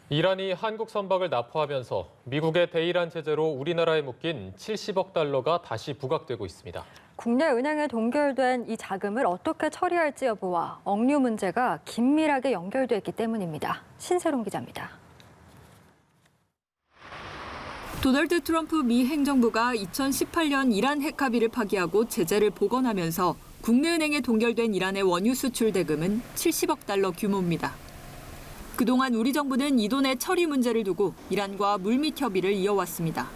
이란이 한국 선박을 납포하면서 미국의 대이란 제재로 우리나라에 묶인 70억 달러가 다시 부각되고 있습니다. 국내 은행에 동결된 이 자금을 어떻게 처리할지 여부와 억류 문제가 긴밀하게 연결돼 있기 때문입니다. 신세롬 기자입니다. 도널드 트럼프 미 행정부가 2018년 이란 핵 합의를 파기하고 제재를 복원하면서 국내 은행에 동결된 이란의 원유 수출 대금은 70억 달러 규모입니다. 그동안 우리 정부는 이 돈의 처리 문제를 두고 이란과 물밑 협의를 이어왔습니다.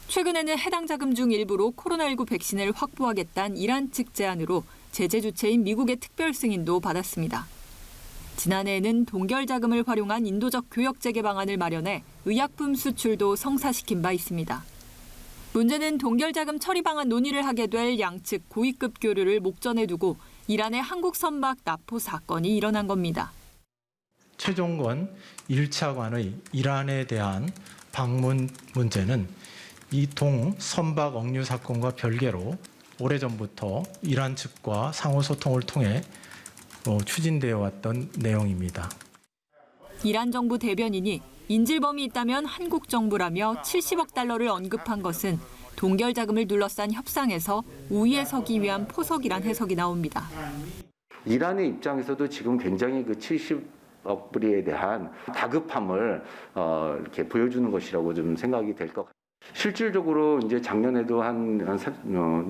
최근에는 해당 자금 중 일부로 코로나19 백신을 확보하겠다는 이란 측 제안으로 제재 주체인 미국의 특별 승인도 받았습니다. 지난해에는 동결 자금을 활용한 인도적 교역 재개 방안을 마련해 의약품 수출도 성사시킨 바 있습니다. 문제는 동결 자금 처리 방안 논의를 하게 될 양측 고위급 교류를 목전에 두고 이란의 한국 선박 납포 사건이 일어난 겁니다. 최종권 1차관의 이란에 대한 방문 문제는 이 동 선박 억류 사건과 별개로 오래전부터 이란 측과 상호 소통을 통해 추진되어 왔던 내용입니다. 이란 정부 대변인이 인질범이 있다면 한국 정부라며 70억 달러를 언급한 것은 동결 자금을 둘러싼 협상에서 우위에 서기 위한 포석이란 해석이 나옵니다. 이란의 입장에서도 지금 굉장히 그 70억 불에 대한 다급함을 이렇게 보여주는 것이라고 좀 생각이 될 것 같아요. 실질적으로 이제 작년에도 한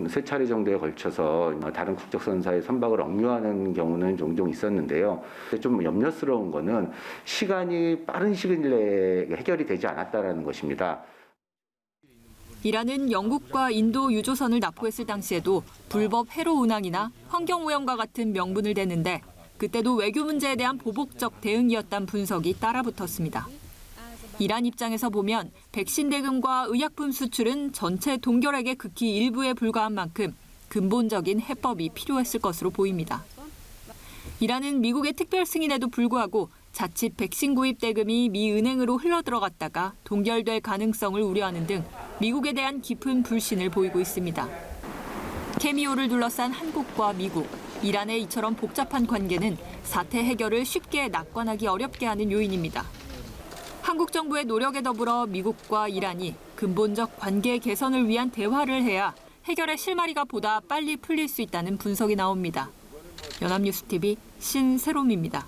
세 차례 정도에 걸쳐서 다른 국적선사의 선박을 억류하는 경우는 종종 있었는데요. 좀 염려스러운 거는 시간이 빠른 시일 내에 해결이 되지 않았다는 것입니다. 이란은 영국과 인도 유조선을 납포했을 당시에도 불법 해로 운항이나 환경오염과 같은 명분을 대는데 그때도 외교 문제에 대한 보복적 대응이었다는 분석이 따라붙었습니다. 이란 입장에서 보면 백신 대금과 의약품 수출은 전체 동결액의 극히 일부에 불과한 만큼 근본적인 해법이 필요했을 것으로 보입니다. 이란은 미국의 특별 승인에도 불구하고 자칫 백신 구입 대금이 미 은행으로 흘러들어갔다가 동결될 가능성을 우려하는 등 미국에 대한 깊은 불신을 보이고 있습니다. 케미오를 둘러싼 한국과 미국, 이란의 이처럼 복잡한 관계는 사태 해결을 쉽게 낙관하기 어렵게 하는 요인입니다. 한국 정부의 노력에 더불어 미국과 이란이 근본적 관계 개선을 위한 대화를 해야 해결의 실마리가 보다 빨리 풀릴 수 있다는 분석이 나옵니다. 연합뉴스TV 신세롬입니다.